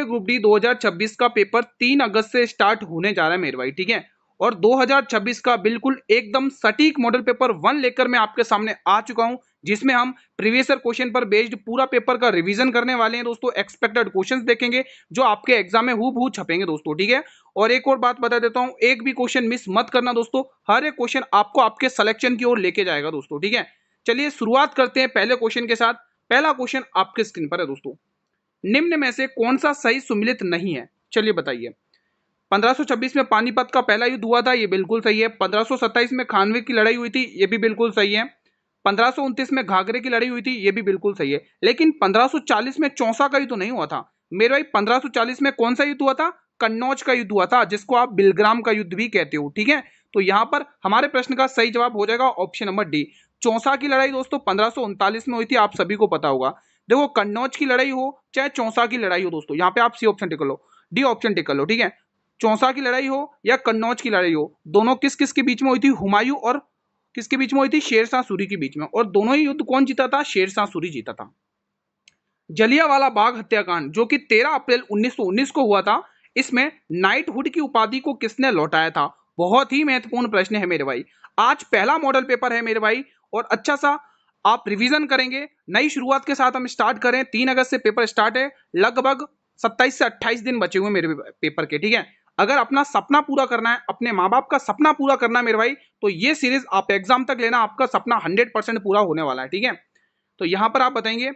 Railway group D 2026 का paper 3 अगस्त से start होने जा रहा है मेरे भाई, ठीक है। और 2026 का बिल्कुल एकदम सटीक मॉडल पेपर 1 लेकर मैं आपके सामने आ चुका हूं, जिसमें हम प्रीवियस ईयर क्वेश्चन पर बेस्ड पूरा पेपर का रिवीजन करने वाले हैं दोस्तों। एक्सपेक्टेड क्वेश्चंस देखेंगे जो आपके एग्जाम में हूबहू छपेंगे दोस्तों, ठीक है। और एक और बात बता देता हूं, एक भी क्वेश्चन मिस मत करना दोस्तों, हर एक क्वेश्चन आपको आपके सिलेक्शन की ओर लेके जाएगा दोस्तों, ठीक है। चलिए शुरुआत करते हैं पहले क्वेश्चन के साथ। पहला क्वेश्चन आपके स्क्रीन पर है दोस्तों, निम्न में से कौन सा सही सुमिलित नहीं है? चलिए बताइए। 1526 में पानीपत का पहला युद्ध हुआ था, ये बिल्कुल सही है। 1527 में खानवे की लड़ाई हुई थी, ये भी बिल्कुल सही है। 1529 में घाघरे की लड़ाई हुई थी, ये भी बिल्कुल सही है। लेकिन 1540 में चौसा का युद्ध तो नहीं हुआ था मेरे भाई। 1540 में कौन सा युद्ध हुआ था? कन्नौज का युद्ध हुआ था, जिसको आप बिलग्राम का युद्ध भी कहते हो, ठीक है। तो यहां पर हमारे प्रश्न का सही जवाब हो जाएगा ऑप्शन नंबर डी। चौसा की लड़ाई दोस्तों 1539 में हुई थी, आप सभी को पता होगा। देखो, कन्नौज की लड़ाई हो चाहे चौसा की लड़ाई हो दोस्तों, यहाँ पे आप सी ऑप्शन टिक कर लो, डी ऑप्शन टिक कर लो, ठीक है। चौसा की लड़ाई हो या कन्नौज की लड़ाई हो, दोनों किस किस के बीच में हुई थी? हुमायूं और किसके बीच में हुई थी? शेरशाह सूरी के बीच में। और दोनों ही युद्ध कौन जीता था? शेरशाह सूरी जीता था। जलियांवाला बाग हत्याकांड जो कि 13 अप्रैल 1919 को हुआ था, इसमें नाइटहुड की उपाधि को किसने लौटाया था? बहुत ही महत्वपूर्ण प्रश्न है मेरे भाई। आज पहला मॉडल पेपर है मेरे भाई, और अच्छा सा आप रिवीजन करेंगे। नई शुरुआत के साथ हम स्टार्ट करें, 3 अगस्त से पेपर स्टार्ट है, लगभग 27 से 28 दिन बचे हुए मेरे पेपर के, ठीक है। अगर अपना सपना पूरा करना है, अपने माँ बाप का सपना पूरा करना है मेरे भाई, तो ये सीरीज आप एग्जाम तक लेना, आपका सपना 100% पूरा होने वाला है, ठीक है। तो यहां पर आप बताएंगे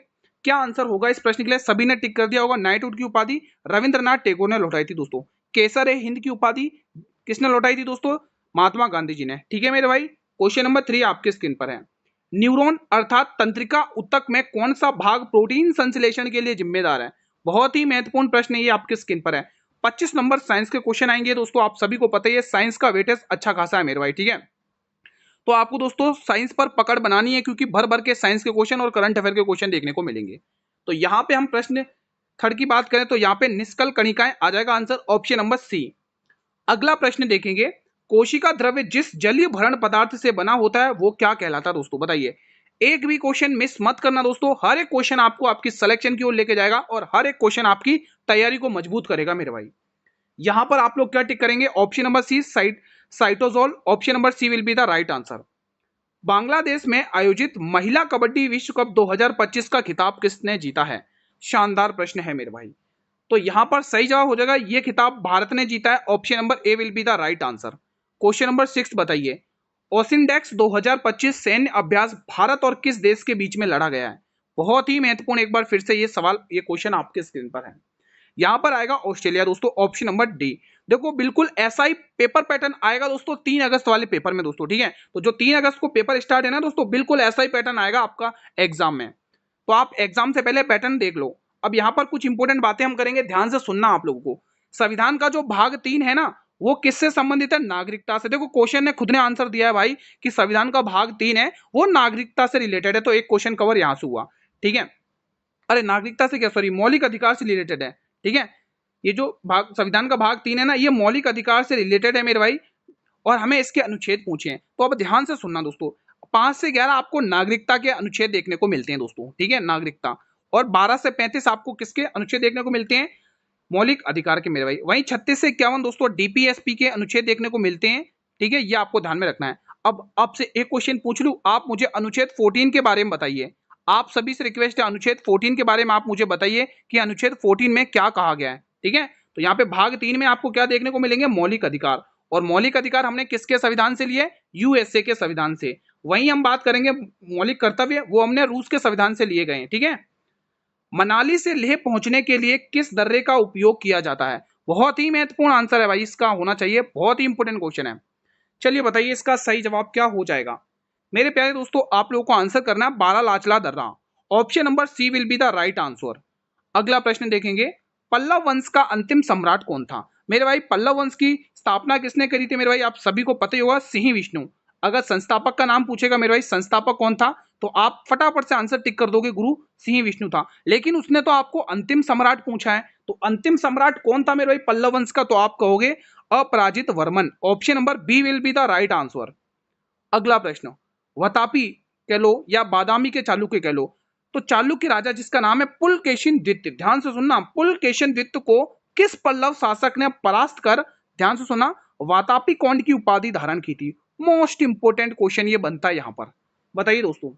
क्या आंसर होगा इस प्रश्न के लिए। सभी ने टिक कर दिया होगा। नाइटहुड की उपाधि रविंद्रनाथ टैगोर ने लौटाई थी दोस्तों। केसर ए हिंद की उपाधि किसने लौटाई थी दोस्तों? महात्मा गांधी जी ने, ठीक है मेरे भाई। क्वेश्चन नंबर 3 आपके स्क्रीन पर है। न्यूरॉन अर्थात तंत्रिका ऊतक में कौन सा भाग प्रोटीन संश्लेषण के लिए जिम्मेदार है? बहुत ही महत्वपूर्ण प्रश्न ये आपके स्क्रीन पर है। 25 नंबर साइंस के क्वेश्चन आएंगे दोस्तों, आप सभी को पता ही है साइंस का वेटेज अच्छा खासा है मेरे भाई, ठीक है। तो आपको दोस्तों साइंस पर पकड़ बनानी है, क्योंकि भर भर के साइंस के क्वेश्चन और करंट अफेयर के क्वेश्चन देखने को मिलेंगे। तो यहाँ पे हम प्रश्न थर्ड की बात करें तो यहाँ पे निष्कल कणिकाएं आ जाएगा आंसर, ऑप्शन नंबर सी। अगला प्रश्न देखेंगे, कोशिका द्रव्य जिस जलीय भरण पदार्थ से बना होता है वो क्या कहलाता है दोस्तों? बताइए। एक भी क्वेश्चन मिस मत करना दोस्तों, हर एक क्वेश्चन आपको आपकी सिलेक्शन की ओर लेके जाएगा और हर एक क्वेश्चन आपकी तैयारी को मजबूत करेगा मेरे भाई। यहां पर आप लोग क्या टिक करेंगे? Option number C, cytosol. Option number C will be the right answer. Bangladesh में आयोजित महिला कबड्डी विश्व कप 2025 का खिताब किसने जीता है? शानदार प्रश्न है मेरे भाई। तो यहां पर सही जवाब हो जाएगा, यह खिताब भारत ने जीता है। Option number A will be the right answer. Question number 6 बताइए। ओसिनडेक्स 2025 सैन्य अभ्यास भारत और किस देश के बीच में लड़ा गया है? बहुत ही महत्वपूर्ण, एक बार फिर से ये सवाल, ये क्वेश्चन आपके स्क्रीन पर है। यहां पर आएगा ऑस्ट्रेलिया दोस्तों, ऑप्शन नंबर डी। देखो बिल्कुल ऐसा ही पेपर पैटर्न आएगा दोस्तों 3 अगस्त वाले पेपर में दोस्तों, ठीक है। तो जो 3 अगस्त को पेपर स्टार्ट है ना दोस्तों, बिल्कुल ऐसा ही पैटर्न आएगा आपका एग्जाम में। तो आप एग्जाम से पहले पैटर्न देख लो। अब यहां पर कुछ इंपॉर्टेंट बातें हम करेंगे, ध्यान से सुनना आप लोगों को। संविधान का जो भाग 3 है ना, वो किससे संबंधित है? नागरिकता से। देखो क्वेश्चन ने खुद ने आंसर दिया है भाई कि संविधान का भाग 3 है वो नागरिकता से रिलेटेड है, तो एक क्वेश्चन कवर यहां से हुआ, ठीक है। अरे नागरिकता से क्या, सॉरी, मौलिक अधिकार से रिलेटेड है, ठीक है। ये जो भाग संविधान का भाग 3 है ना, ये मौलिक अधिकार से रिलेटेड है मेरे भाई, और हमें इसके अनुच्छेद पूछे हैं। तो अब ध्यान से सुनना दोस्तों, 5 से 11 आपको नागरिकता के अनुच्छेद देखने को मिलते हैं दोस्तों, ठीक है, नागरिकता। और 12 से 35 आपको किसके अनुच्छेद देखने को मिलते हैं? मौलिक अधिकार के मेरे भाई। वहीं 36 से 51 दोस्तों डीपीएसपी के अनुच्छेद देखने को मिलते हैं, ठीक है, ये आपको ध्यान में रखना है। अब आपसे एक क्वेश्चन पूछ लूं, आप मुझे अनुच्छेद 14 के बारे में बताइए। आप सभी से रिक्वेस्ट है, अनुच्छेद 14 के बारे में आप मुझे बताइए कि अनुच्छेद 14 में क्या कहा गया है, ठीक है। तो यहाँ पे भाग 3 में आपको क्या देखने को मिलेंगे? मौलिक अधिकार। और मौलिक अधिकार हमने किसके संविधान से लिए? यूएसए के संविधान से। वहीं हम बात करेंगे मौलिक कर्तव्य, वो हमने रूस के संविधान से लिए गए हैं, ठीक है। मनाली से लेह पहुंचने के लिए किस दर्रे का उपयोग किया जाता है? बहुत ही महत्वपूर्ण आंसर है भाई, इसका होना चाहिए, बहुत ही इंपोर्टेंट क्वेश्चन है। चलिए बताइए इसका सही जवाब क्या हो जाएगा। मेरे प्यारे दोस्तों, आप लोगों को आंसर करना है बारालाचला दर्रा। Option number C will be the right answer. अगला प्रश्न देखेंगे, पल्लव वंश का अंतिम सम्राट कौन था? मेरे भाई पल्लव वंश की स्थापना किसने करी थी? मेरे भाई आप सभी को पता ही होगा, सिंह विष्णु। अगर संस्थापक का नाम पूछेगा मेरे भाई, संस्थापक कौन था, तो आप फटाफट से आंसर टिक कर दोगे, गुरु सिंह विष्णु था। लेकिन उसने तो आपको अंतिम सम्राट पूछा है, तो अंतिम सम्राट कौन था मेरे भाई पल्लव वंश का? तो आप कहोगे Aparajit Varman. Option number B will be the right answer. अगला प्रश्न, वतापी कह लो या बादामी के चालुक्य कह लो, तो चालुक्य राजा जिसका नाम है पुलकेशिन द्वितीय, ध्यान से सुनना, पुलकेशिन द्वितीय को किस पल्लव शासक ने परास्त कर, ध्यान से सुनना, वातापी कौंड की उपाधि धारण की थी? मोस्ट इंपोर्टेंट क्वेश्चन ये बनता है यहां पर, बताइए दोस्तों।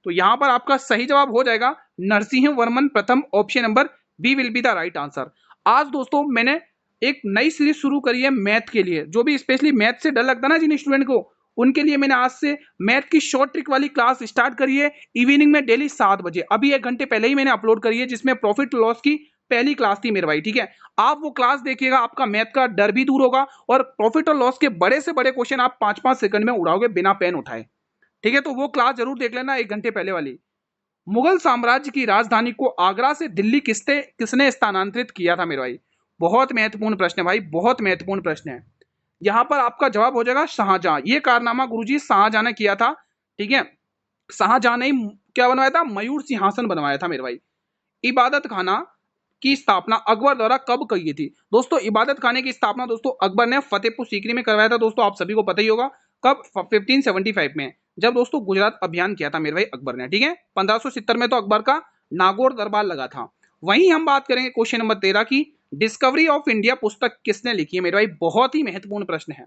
तो यहां पर आपका सही जवाब हो जाएगा नरसिंह वर्मन प्रथम, option number B will be the right answer. आज दोस्तों मैंने एक नई सीरीज शुरू करी है मैथ के लिए, जो भी स्पेशली मैथ से डर लगता है ना जिन स्टूडेंट को, उनके लिए मैंने आज से मैथ की शॉर्ट ट्रिक वाली क्लास स्टार्ट करी है इवनिंग में डेली 7 बजे। अभी 1 घंटे पहले ही मैंने अपलोड करी है, जिसमें प्रॉफिट लॉस की पहली क्लास थी मेरे भाई, ठीक है। आप वो क्लास देखिएगा, आपका मैथ का डर भी दूर होगा और प्रॉफिट और लॉस के बड़े से बड़े क्वेश्चन आप 5-5 सेकंड में उड़ाओगे बिना पेन उठाए, ठीक है। तो वो क्लास जरूर देख लेना 1 घंटे पहले वाली। मुगल साम्राज्य की राजधानी को आगरा से दिल्ली किसने स्थानांतरित किया था मेरे भाई? बहुत महत्वपूर्ण प्रश्न है भाई, बहुत महत्वपूर्ण प्रश्न है। यहां पर आपका जवाब हो जाएगा शाहजहां। ये कारनामा गुरुजी शाहजहां ने किया था, ठीक है। शाहजहां ने क्या बनवाया था? मयूर सिंहासन बनवाया था मेरे भाई। इबादत खाना की स्थापना अकबर द्वारा कब की थी? दोस्तों इबादत खाने की स्थापना दोस्तों अकबर ने फतेहपुर सीकरी में करवाया था, दोस्तों आप सभी को पता ही होगा। कब? 1575 में, जब दोस्तों गुजरात अभियान किया था मेरे भाई अकबर ने, ठीक है। 1570 में तो अकबर का नागौर दरबार लगा था। वहीं हम बात करेंगे क्वेश्चन नंबर 13 की, डिस्कवरी ऑफ इंडिया पुस्तक किसने लिखी है मेरे भाई? बहुत ही महत्वपूर्ण प्रश्न है,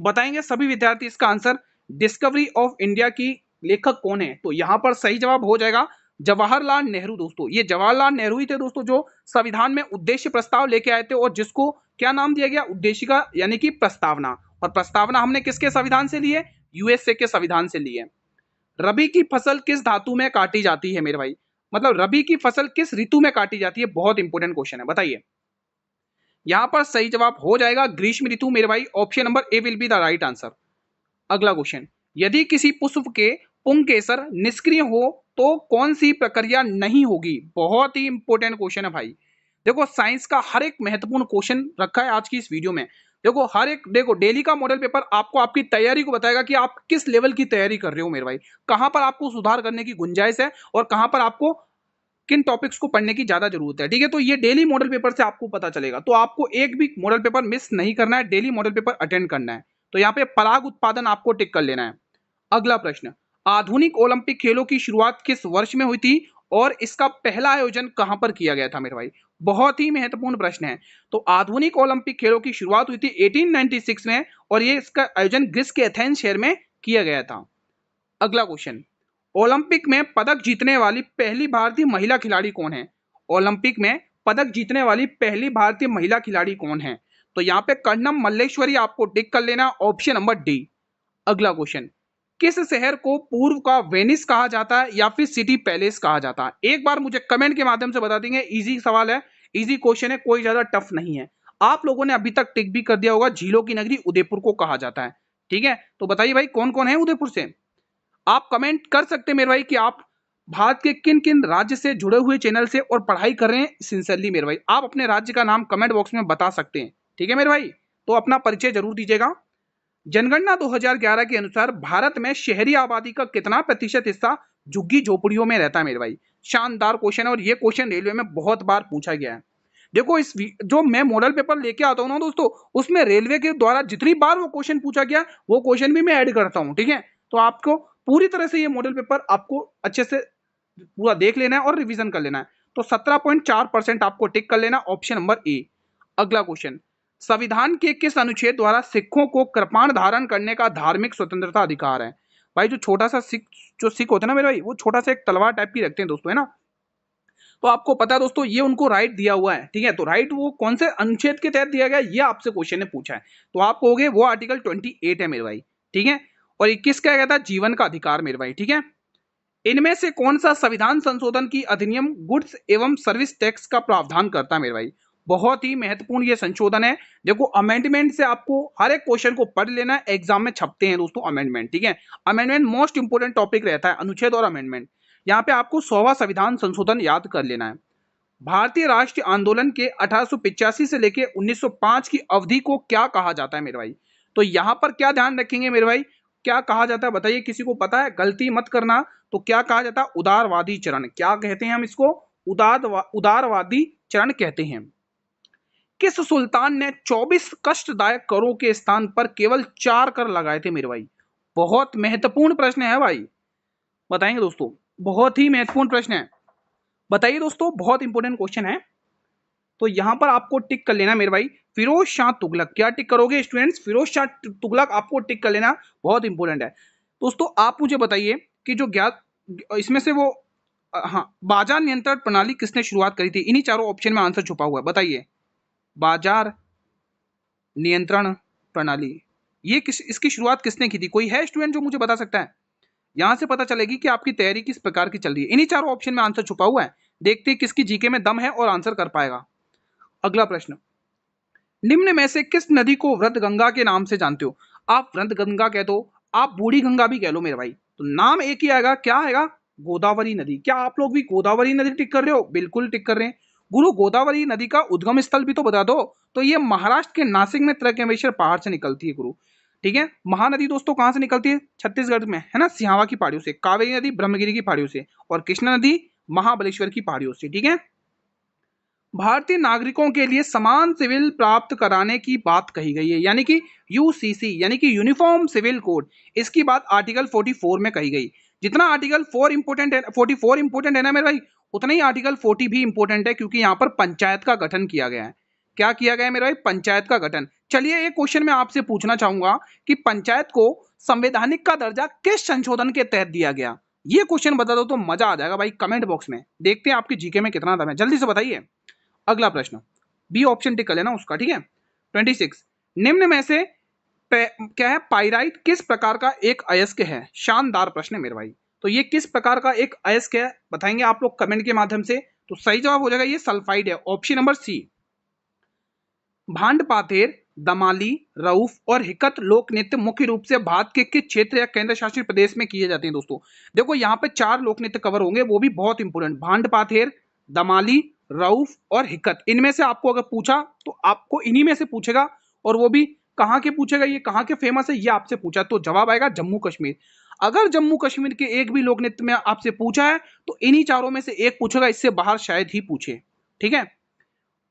बताएंगे सभी विद्यार्थी इसका आंसर। डिस्कवरी ऑफ इंडिया की लेखक कौन है? तो यहां पर सही जवाब हो जाएगा जवाहरलाल नेहरू। दोस्तों ये जवाहरलाल नेहरू ही थे दोस्तों जो संविधान में उद्देश्य प्रस्ताव लेके आए थे, और जिसको क्या नाम दिया गया? उद्देशिका, यानी कि प्रस्तावना। और प्रस्तावना हमने किसके संविधान से ली है? यूएसए के संविधान से ली है। रबी की फसल किस धातु में काटी जाती है मेरे भाई? मतलब रबी की फसल किस ऋतु में काटी जाती है? बहुत इंपॉर्टेंट क्वेश्चन है, बताइए। यहां पर सही जवाब हो जाएगा ग्रीष्म ऋतु मेरे भाई, option number A will be the right answer. अगला क्वेश्चन, यदि किसी पुष्प के पुंकेसर निष्क्रिय हो तो कौन सी प्रक्रिया नहीं होगी? बहुत ही इंपॉर्टेंट क्वेश्चन है भाई। देखो साइंस का हर एक महत्वपूर्ण क्वेश्चन रखा है आज की इस वीडियो में। देखो हर एक, देखो डेली का मॉडल पेपर आपको आपकी तैयारी को बताएगा कि आप किस लेवल की तैयारी कर रहे हो मेरे भाई, कहां पर आपको सुधार करने की गुंजाइश है और कहां पर आपको किन टॉपिक्स को पढ़ने की ज्यादा जरूरत है, ठीक है। तो ये डेली मॉडल पेपर से आपको पता चलेगा, तो आपको एक भी मॉडल पेपर मिस नहीं करना है, डेली मॉडल पेपर अटेंड करना है। तो यहाँ पे पराग उत्पादन आपको टिक कर लेना है। अगला प्रश्न, आधुनिक ओलंपिक खेलों की शुरुआत किस वर्ष में हुई थी और इसका पहला आयोजन कहां पर किया गया था मेरे भाई? बहुत ही महत्वपूर्ण प्रश्न है। तो आधुनिक ओलंपिक खेलों की शुरुआत हुई थी 1896 में, और ये इसका आयोजन ग्रीस के एथेंस शहर में किया गया था। अगला क्वेश्चन, ओलंपिक में पदक जीतने वाली पहली भारतीय महिला खिलाड़ी कौन है? ओलंपिक में पदक जीतने वाली पहली भारतीय महिला खिलाड़ी कौन है? तो यहाँ पे कर्णम मल्लेश्वरी आपको टिक कर लेना, ऑप्शन नंबर डी। अगला क्वेश्चन, किस शहर को पूर्व का वेनिस कहा जाता है या फिर सिटी पैलेस कहा जाता है? एक बार मुझे कमेंट के माध्यम से बता देंगे। इजी सवाल है, इजी क्वेश्चन है, कोई ज्यादा टफ नहीं है। आप लोगों ने अभी तक टिक भी कर दिया होगा, झीलों की नगरी उदयपुर को कहा जाता है, ठीक है। तो बताइए भाई कौन कौन है उदयपुर से? आप कमेंट कर सकते हैं मेरे भाई कि आप भारत के किन किन राज्य से जुड़े हुए चैनल से और पढ़ाई कर रहे हैं सिंसियरली मेरे भाई। आप अपने राज्य का नाम कमेंट बॉक्स में बता सकते हैं, ठीक है मेरे भाई। तो अपना परिचय जरूर दीजिएगा। जनगणना 2011 के अनुसार भारत में शहरी आबादी का कितना प्रतिशत हिस्सा झुग्गी झोपड़ियों में रहता है मेरे भाई? शानदार क्वेश्चन है, और ये क्वेश्चन रेलवे में बहुत बार पूछा गया है। देखो जो मैं मॉडल पेपर लेके आता हूँ ना दोस्तों, उसमें रेलवे के द्वारा जितनी बार वो क्वेश्चन पूछा गया वो क्वेश्चन भी मैं ऐड करता हूँ, ठीक है। तो आपको पूरी तरह से ये मॉडल पेपर आपको अच्छे से पूरा देख लेना है और रिवीजन कर लेना है। तो 17.4% आपको टिक कर लेना, ऑप्शन नंबर ए। अगला क्वेश्चन, संविधान के किस अनुच्छेद द्वारा सिखों को कृपाण धारण करने का धार्मिक स्वतंत्रता अधिकार है? भाई जो छोटा सा सिख होता है ना मेरे भाई, वो छोटा सा एक तलवार टाइप की रखते हैं दोस्तों, है ना। तो आपको पता है दोस्तों ये उनको राइट दिया हुआ है, ठीक है। तो राइट वो कौन से अनुच्छेद के तहत दिया गया ये आपसे क्वेश्चन ने पूछा है। तो आप कहोगे वो आर्टिकल 28 है मेरे भाई, ठीक है। और 21 क्या कहता है? जीवन का अधिकार मेरे भाई, ठीक है। इनमें से कौन सा संविधान संशोधन की अधिनियम गुड्स एवं सर्विस टैक्स का प्रावधान करता है मेरे भाई? बहुत ही महत्वपूर्ण ये संशोधन है। देखो अमेंडमेंट से आपको हर एक क्वेश्चन को पढ़ लेना है, एग्जाम में छपते हैं दोस्तों अमेंडमेंट, ठीक है। अमेंडमेंट मोस्ट इंपोर्टेंट टॉपिक रहता है, अनुच्छेद और अमेंडमेंट। यहाँ पे आपको 100वां संविधान संशोधन याद कर लेना है। भारतीय राष्ट्रीय आंदोलन के 1885 से लेके 1905 की अवधि को क्या कहा जाता है मेरे भाई? तो यहां पर क्या ध्यान रखेंगे मेरे भाई, क्या कहा जाता है बताइए, किसी को पता है? गलती मत करना। तो क्या कहा जाता है? उदारवादी चरण। क्या कहते हैं हम इसको? उदारवादी चरण कहते हैं। किस सुल्तान ने 24 कष्टदायक करों के स्थान पर केवल 4 कर लगाए थे मेरे भाई? बहुत महत्वपूर्ण प्रश्न है भाई, बताएंगे दोस्तों, बहुत ही महत्वपूर्ण प्रश्न है। बताइए दोस्तों, बहुत इंपॉर्टेंट क्वेश्चन है। तो यहां पर आपको टिक कर लेना मेरे भाई, फिरोज शाह तुगलक। क्या टिक करोगे स्टूडेंट्स? फिरोज शाह तुगलक आपको टिक कर लेना, बहुत इंपॉर्टेंट है। दोस्तों आप मुझे बताइए कि जो ज्ञात इसमें से वो हाँ, बाजार नियंत्रण प्रणाली किसने शुरुआत करी थी? इन्हीं चारों ऑप्शन में आंसर छुपा हुआ है, बताइए। बाजार नियंत्रण प्रणाली, ये इसकी शुरुआत किसने की थी? कोई है स्टूडेंट जो मुझे बता सकता है? यहां से पता चलेगी कि आपकी तैयारी किस प्रकार की चल रही है। इन्हीं चारों ऑप्शन में आंसर छुपा हुआ है, देखते हैं किसकी जीके में दम है और आंसर कर पाएगा। अगला प्रश्न, निम्न में से किस नदी को वृद्ध गंगा के नाम से जानते हो? आप वृद्ध गंगा कह दो, आप बूढ़ी गंगा भी कह लो मेरे भाई, तो नाम एक ही आएगा, क्या आएगा? गोदावरी नदी। क्या आप लोग भी गोदावरी नदी टिक कर रहे हो? बिल्कुल टिक कर रहे हैं। गुरु गोदावरी नदी का उद्गम स्थल भी तो बता दो। तो ये महाराष्ट्र के नासिक में त्र्यंबकेश्वर पहाड़ से निकलती है गुरु, ठीक है। महानदी दोस्तों कहां से निकलती है? छत्तीसगढ़ में, है ना, सिहावा की पहाड़ियों से। कावेरी नदी ब्रह्मगिरी की पहाड़ियों से, और कृष्णा नदी महाबलेश्वर की पहाड़ियों से, ठीक है। भारतीय नागरिकों के लिए समान सिविल प्राप्त कराने की बात कही गई है, यानी कि यूसीसी, यानी कि यूनिफॉर्म सिविल कोड। इसकी बात आर्टिकल 44 में कही गई। जितना आर्टिकल 4 इंपोर्टेंट है, 44 इंपोर्टेंट है ना मेरे भाई, उतना ही आर्टिकल 40 भी इंपोर्टेंट है, क्योंकि यहां पर पंचायत का गठन किया गया है। क्या किया गया है मेरे भाई? पंचायत का गठन। चलिए एक क्वेश्चन मैं आपसे पूछना चाहूंगा कि पंचायत को संवैधानिक का दर्जा किस संशोधन के तहत दिया गया? ये क्वेश्चन बता दो तो मजा आ जाएगा भाई, कमेंट बॉक्स में। देखते हैं आपकी जीके में कितना दम है, जल्दी से बताइए। अगला प्रश्न, बी ऑप्शन टिक कर लेना उसका, ठीक है। 26, निम्न में से क्या है? पाइराइट किस प्रकार का एक अयस्क है? शानदार प्रश्न है मेरे भाई। तो ये किस प्रकार का एक अयस्क है बताएंगे आप लोग कमेंट के माध्यम से। तो सही जवाब हो जाएगा ये सल्फाइड है, ऑप्शन नंबर सी। भांड पाथेर, दमाली, रऊफ और हिकत लोक नृत्य मुख्य रूप से भारत के किस क्षेत्र या केंद्र शासित प्रदेश में किए जाते हैं? दोस्तों देखो यहाँ पे 4 लोक नृत्य कवर होंगे, वो भी बहुत इंपोर्टेंट। भांड पाथेर, दमाली, रऊफ और हिकत, इनमें से आपको अगर पूछा तो आपको इन्हीं में से पूछेगा, और वो भी कहाँ के पूछेगा, ये कहाँ के फेमस है ये आपसे पूछा, तो जवाब आएगा जम्मू कश्मीर। अगर जम्मू कश्मीर के एक भी लोक नृत्य में आपसे पूछा है तो इन्हीं चारों में से एक पूछेगा, इससे बाहर शायद ही पूछे, ठीक है।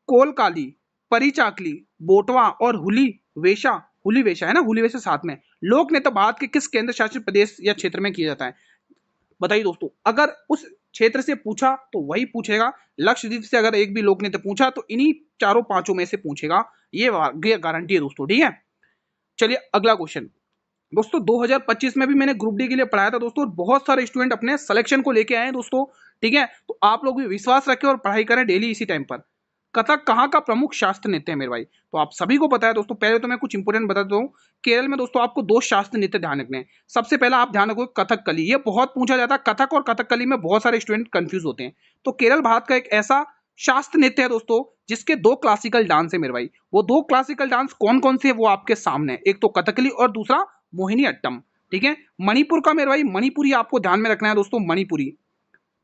कोलकाली, परिचाकली, बोटवा और हुली वेशा है ना, हुली वेशा साथ में, लोक नृत्य भारत के किस केंद्र शासित प्रदेश या क्षेत्र में किया जाता है? बताइए दोस्तों, अगर उस क्षेत्र से पूछा तो वही पूछेगा, लक्षद्वीप से अगर एक भी लोक नृत्य पूछा तो इन्हीं चारों पांचों में से पूछेगा, ये गारंटी है दोस्तों, ठीक है। चलिए अगला क्वेश्चन। दोस्तों 2025 में भी मैंने ग्रुप डी के लिए पढ़ाया था दोस्तों, और बहुत सारे स्टूडेंट अपने सिलेक्शन को लेके आए हैं दोस्तों, ठीक है। तो आप लोग भी विश्वास रखें और पढ़ाई करें डेली इसी टाइम पर। कथक कहाँ का प्रमुख शास्त्र नृत्य है मेरे भाई? तो आप सभी को पता है दोस्तों, पहले तो मैं कुछ इंपोर्टेंट बता देता हूँ। केरल में दोस्तों आपको 2 शास्त्र नृत्य ध्यान रखने हैं। सबसे पहला आप ध्यान रखो कथकली, ये बहुत पूछा जाता है, कथक और कथकली में बहुत सारे स्टूडेंट कंफ्यूज होते हैं। तो केरल भारत का एक ऐसा शास्त्र नृत्य है दोस्तों जिसके 2 क्लासिकल डांस है मेरे भाई। वो 2 क्लासिकल डांस कौन कौन से है वो आपके सामने है, एक तो कथकली और दूसरा मोहिनी अट्टम, ठीक है। मणिपुर का मेरे भाई, मणिपुरी आपको ध्यान में रखना है दोस्तों, मणिपुरी,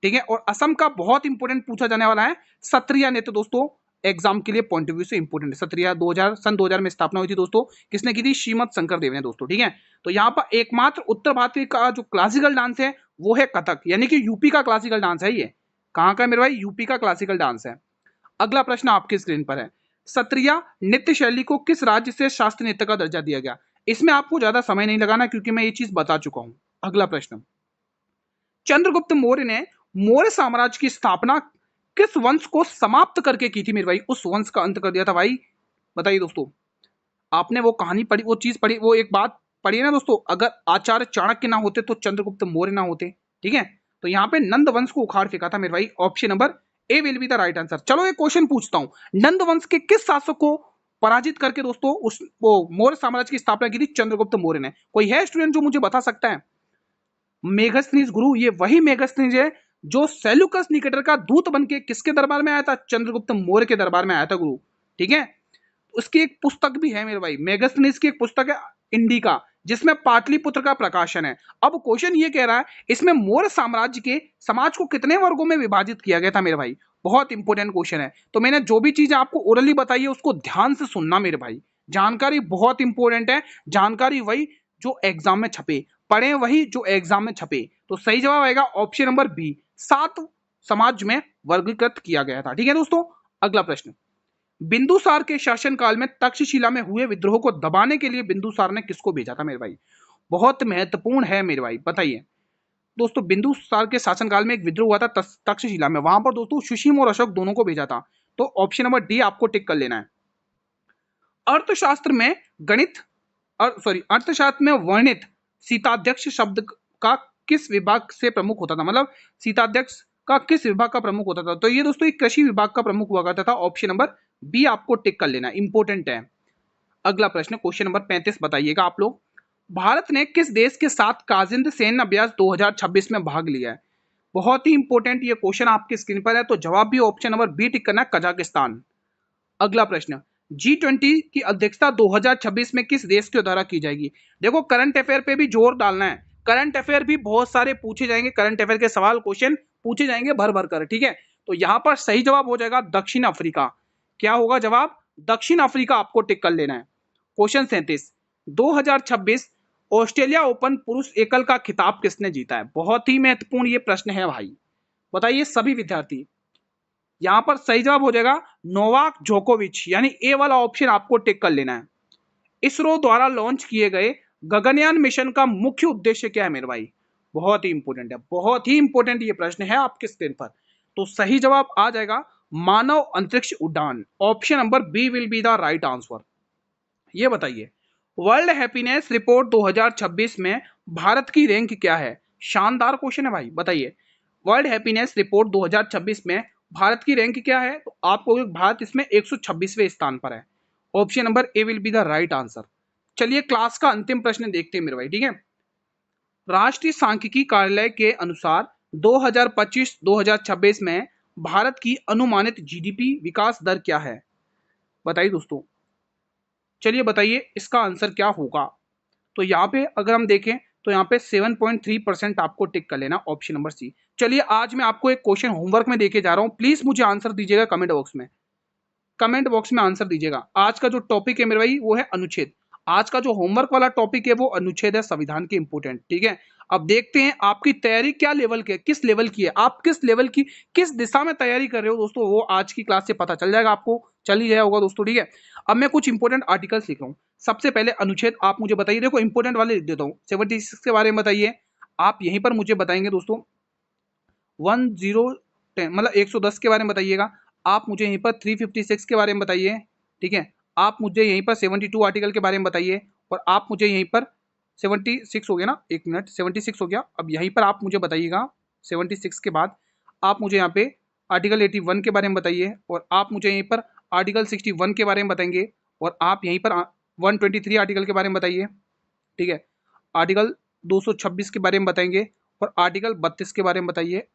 ठीक है। और असम का बहुत इंपॉर्टेंट पूछा जाने वाला है सत्रिया नृत्य दोस्तों, एग्जाम के लिए पॉइंट ऑफ व्यू से इंपॉर्टेंट है। सत्रिया 2000 सन 2000 में स्थापना हुई थी दोस्तों, किसने की थी? श्रीमद शंकर देव ने दोस्तों, ठीक है। तो यहाँ पर एकमात्र उत्तर भारतीय का जो क्लासिकल डांस है वो है कथक, यानी कि यूपी का क्लासिकल डांस है ये। कहाँ का मेरे भाई? यूपी का क्लासिकल डांस है। अगला प्रश्न आपके स्क्रीन पर है, सत्रिया नृत्य शैली को किस राज्य से शास्त्रीय नृत्य का दर्जा दिया गया? इसमें आपको ज्यादा समय नहीं लगाना क्योंकि मैं ये चीज बता चुका हूं। अगला प्रश्न, चंद्रगुप्त मौर्य ने मौर्य साम्राज्य की स्थापना किस वंश को समाप्त करके की थी मेरे भाई? उस वंश का अंत कर दिया था भाई, बताइए दोस्तों। आपने वो कहानी पढ़ी, वो चीज पढ़ी, वो एक बात पढ़ी ना दोस्तों, अगर आचार्य चाणक्य ना होते तो चंद्रगुप्त मौर्य ना होते, ठीक है। तो यहाँ पे नंद वंश को उखाड़ फेंका था मेरे भाई, option number A will be the right answer. चलो एक क्वेश्चन पूछता हूं, नंद वंश के किस शासक को पराजित करके दोस्तों उस वो मौर्य साम्राज्य की स्थापना की थी चंद्रगुप्त मौर्य ने? कोई है स्टूडेंट जो मुझे बता सकता है? मेगस्थनीज गुरु, ये वही मेगस्थनीज है जो सेल्यूकस निकेटर का दूत बन के किसके दरबार में आया था? चंद्रगुप्त मौर्य के दरबार में आया था गुरु, ठीक है। उसकी एक पुस्तक भी है मेरे भाई, मेगस्थनीज की एक पुस्तक है इंडिका, जिसमें पाटलिपुत्र का प्रकाशन है। अब क्वेश्चन ये कह रहा है इसमें मौर्य साम्राज्य के समाज को कितने वर्गों में विभाजित किया गया था मेरे भाई? बहुत इंपॉर्टेंट क्वेश्चन है। तो मैंने जो भी चीज आपको ओरली बताई है उसको ध्यान से सुनना मेरे भाई, जानकारी बहुत इंपॉर्टेंट है। जानकारी वही जो एग्जाम में छपे, पढ़े वही जो एग्जाम में छपे। तो सही जवाब आएगा ऑप्शन नंबर बी, 7 समाज में वर्गीकृत किया गया था, ठीक है दोस्तों। अगला प्रश्न, बिंदुसार के शासनकाल में तक्षशिला में हुए विद्रोह को दबाने के लिए बिंदुसार ने किसको भेजा था मेरे भाई? बहुत महत्वपूर्ण है मेरे भाई, बताइए। दोस्तों बिंदुसार के शासनकाल में एक विद्रोह हुआ था तक्षशिला में, वहां पर दोस्तों सुशीम और अशोक दोनों को भेजा था। तो ऑप्शन नंबर डी आपको टिक कर लेना है। अर्थशास्त्र में गणित अर्थशास्त्र में वर्णित सीताध्यक्ष शब्द का किस विभाग से प्रमुख होता था, मतलब सीताध्यक्ष का किस विभाग का प्रमुख होता था? तो ये दोस्तों एक कृषि विभाग का प्रमुख हुआ करता था। ऑप्शन नंबर बी आपको टिक कर लेना, इंपॉर्टेंट है। अगला प्रश्न क्वेश्चन नंबर 35 बताइएगा आप लोग। भारत ने किस देश के साथ काजिंद सैन्य अभ्यास 2026 में भाग लिया है? बहुत ही इंपॉर्टेंट ये क्वेश्चन आपकी स्क्रीन पर है, तो जवाब भी ऑप्शन नंबर बी टिक करना, कजाकिस्तान। अगला प्रश्न, G20 की अध्यक्षता 2026 में किस देश के द्वारा की जाएगी? देखो करंट अफेयर पे भी जोर डालना है, करंट अफेयर भी बहुत सारे पूछे जाएंगे, करंट अफेयर के सवाल क्वेश्चन पूछे जाएंगे भर भर कर, ठीक है। तो यहां पर सही जवाब हो जाएगा दक्षिण अफ्रीका। क्या होगा जवाब? दक्षिण अफ्रीका आपको टिक कर लेना है। क्वेश्चन 37, 2026 ऑस्ट्रेलिया ओपन पुरुष एकल का खिताब किसने जीता है? बहुत ही महत्वपूर्ण ये प्रश्न है भाई, बताइए सभी विद्यार्थी। यहां पर सही जवाब हो जाएगा नोवाक जोकोविच, यानी ए वाला ऑप्शन आपको टिक कर लेना है। इसरो द्वारा लॉन्च किए गए गगनयान मिशन का मुख्य उद्देश्य क्या है मेरे भाई? बहुत ही इंपॉर्टेंट है, बहुत ही इंपॉर्टेंट ये प्रश्न है आपके स्क्रीन पर। तो सही जवाब आ जाएगा मानव अंतरिक्ष उड़ान। Option number B will be the right answer. ये बताइए वर्ल्ड हैप्पीनेस रिपोर्ट 2026 में भारत की रैंक क्या है? शानदार क्वेश्चन है भाई, बताइए वर्ल्ड हैप्पीनेस रिपोर्ट 2026 में भारत की रैंक क्या है? तो आपको भारत इसमें 126वें स्थान पर है। Option number A will be the right answer. चलिए क्लास का अंतिम प्रश्न देखते हैं मेरे भाई, ठीक है। राष्ट्रीय सांख्यिकी कार्यालय के अनुसार 2025-2026 में भारत की अनुमानित जीडीपी विकास दर क्या है? बताइए दोस्तों, चलिए बताइए इसका आंसर क्या होगा। तो यहाँ पे अगर हम देखें तो यहाँ पे 7.3% आपको टिक कर लेना, ऑप्शन नंबर सी। चलिए आज मैं आपको एक क्वेश्चन होमवर्क में देके जा रहा हूँ, प्लीज मुझे आंसर दीजिएगा कमेंट बॉक्स में, कमेंट बॉक्स में आंसर दीजिएगा। आज का जो टॉपिक है मेरे भाई वो है अनुच्छेद, आज का जो होमवर्क वाला टॉपिक है वो अनुच्छेद है संविधान के, इंपोर्टेंट, ठीक है। अब देखते हैं आपकी तैयारी क्या लेवल की है, किस लेवल की है, आप किस लेवल की किस दिशा में तैयारी कर रहे हो दोस्तों, वो आज की क्लास से पता चल जाएगा आपको, चल ही गया होगा दोस्तों, ठीक है। अब मैं कुछ इंपोर्टेंट आर्टिकल्स लिख रहा हूँ। सबसे पहले अनुच्छेद आप मुझे बताइए, देखो इंपोर्टेंट वाले लिख देता हूँ। 76 के बारे में बताइए, आप यहीं पर मुझे बताएंगे दोस्तों। 1010 मतलब 110 के बारे में बताइएगा। आप मुझे यहीं पर 356 के बारे में बताइए, ठीक है। आप मुझे यहीं पर 72 आर्टिकल के बारे में बताइए, और आप मुझे यहीं पर 76 हो गया ना, एक मिनट, 76 हो गया। अब यहीं पर आप मुझे बताइएगा 76 के बाद आप मुझे यहाँ पे आर्टिकल 81 के बारे में बताइए, और आप मुझे यहीं पर आर्टिकल 61 के बारे में बताएंगे, और आप यहीं पर 123 आर्टिकल के बारे में बताइए, ठीक है। आर्टिकल 226 के बारे में बताएंगे, और आर्टिकल 32 के बारे में बताइए,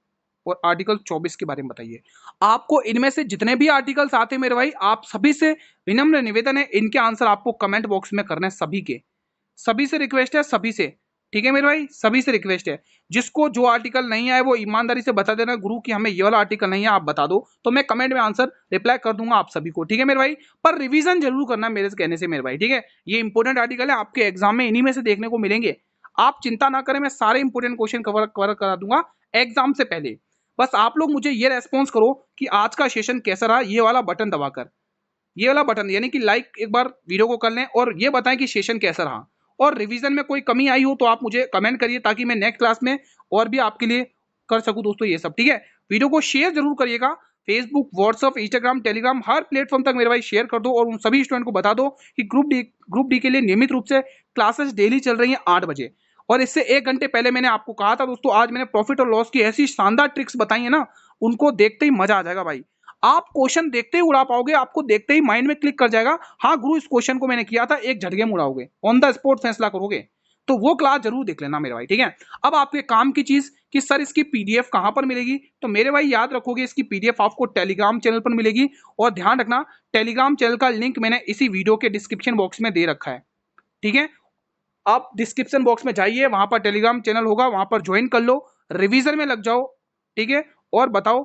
और आर्टिकल 24 के बारे में बताइए। आपको इनमें से जितने भी आर्टिकल्स आते हैं मेरे भाई, आप सभी से विनम्र निवेदन है, इनके आंसर आपको कमेंट बॉक्स में करना है, सभी के, सभी से रिक्वेस्ट है, सभी से, ठीक है मेरे भाई, सभी से रिक्वेस्ट है। जिसको जो आर्टिकल नहीं आए वो ईमानदारी से बता देना गुरु कि हमें ये वाला आर्टिकल नहीं है, आप बता दो, तो मैं कमेंट में आंसर रिप्लाई कर दूंगा आप सभी को, ठीक है मेरे भाई। पर रिवीजन जरूर करना मेरे कहने से मेरे भाई, ठीक है। ये इंपोर्टेंट आर्टिकल है, आपके एग्जाम में इन्हीं में से देखने को मिलेंगे। आप चिंता ना करें, मैं सारे इंपोर्टेंट क्वेश्चन कवर करा दूंगा एग्जाम से पहले। बस आप लोग मुझे ये रेस्पॉन्स करो कि आज का सेशन कैसा रहा, ये वाला बटन दबाकर, ये वाला बटन यानी कि लाइक एक बार वीडियो को कर लें, और ये बताएं कि सेशन कैसा रहा, और रिवीजन में कोई कमी आई हो तो आप मुझे कमेंट करिए, ताकि मैं नेक्स्ट क्लास में और भी आपके लिए कर सकूं दोस्तों ये सब, ठीक है। वीडियो को शेयर जरूर करिएगा, फेसबुक, व्हाट्सअप, इंस्टाग्राम, टेलीग्राम, हर प्लेटफॉर्म तक मेरे भाई शेयर कर दो, और उन सभी स्टूडेंट को बता दो कि ग्रुप डी के लिए नियमित रूप से क्लासेस डेली चल रही है 8 बजे। और इससे 1 घंटे पहले मैंने आपको कहा था दोस्तों, आज मैंने प्रॉफिट और लॉस की ऐसी शानदार ट्रिक्स बताई है ना, उनको देखते ही मजा आ जाएगा भाई। आप क्वेश्चन देखते ही उड़ा पाओगे, आपको देखते ही माइंड में क्लिक कर जाएगा, हाँ गुरु इस क्वेश्चन को मैंने किया था, एक झटके में उड़ाओगे, ऑन द स्पॉट फैसला करोगे। तो वो क्लास जरूर देख लेना मेरे भाई, ठीक है। अब आपके काम की चीज कि सर इसकी पीडीएफ कहां पर मिलेगी, तो मेरे भाई याद रखोगे इसकी पीडीएफ आपको टेलीग्राम चैनल पर मिलेगी, और ध्यान रखना टेलीग्राम चैनल का लिंक मैंने इसी वीडियो के डिस्क्रिप्शन बॉक्स में दे रखा है, ठीक है। आप डिस्क्रिप्शन बॉक्स में जाइए, वहां पर टेलीग्राम चैनल होगा, वहां पर ज्वाइन कर लो, रिवीजन में लग जाओ, ठीक है। और बताओ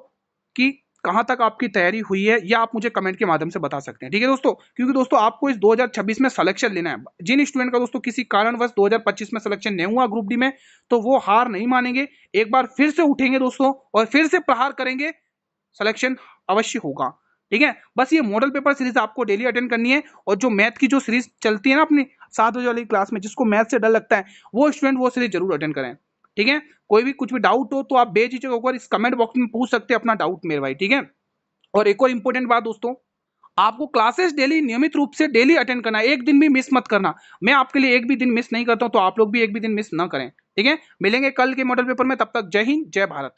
कि कहां तक आपकी तैयारी हुई है, या आप मुझे कमेंट के माध्यम से बता सकते हैं, ठीक है दोस्तों। क्योंकि दोस्तों आपको इस 2026 में सिलेक्शन लेना है। जिन स्टूडेंट का दोस्तों किसी कारणवश 2025 में सिलेक्शन नहीं हुआ ग्रुप डी में, तो वो हार नहीं मानेंगे, एक बार फिर से उठेंगे दोस्तों, और फिर से प्रहार करेंगे, सिलेक्शन अवश्य होगा, ठीक है। बस ये मॉडल पेपर सीरीज आपको डेली अटेंड करनी है, और जो मैथ की जो सीरीज चलती है ना अपनी 7 बजे वाली क्लास में, जिसको मैथ से डर लगता है वो स्टूडेंट वो सीरीज जरूर अटेंड करें, ठीक है। कोई भी कुछ भी डाउट हो तो आप बेझिझक होकर इस कमेंट बॉक्स में पूछ सकते हैं अपना डाउट मेरे भाई, ठीक है। और एक और इंपॉर्टेंट बात दोस्तों, आपको क्लासेस डेली नियमित रूप से डेली अटेंड करना है, एक दिन भी मिस मत करना। मैं आपके लिए एक भी दिन मिस नहीं करता हूं, तो आप लोग भी एक भी दिन मिस ना करें, ठीक है। मिलेंगे कल के मॉडल पेपर में, तब तक जय हिंद जय भारत।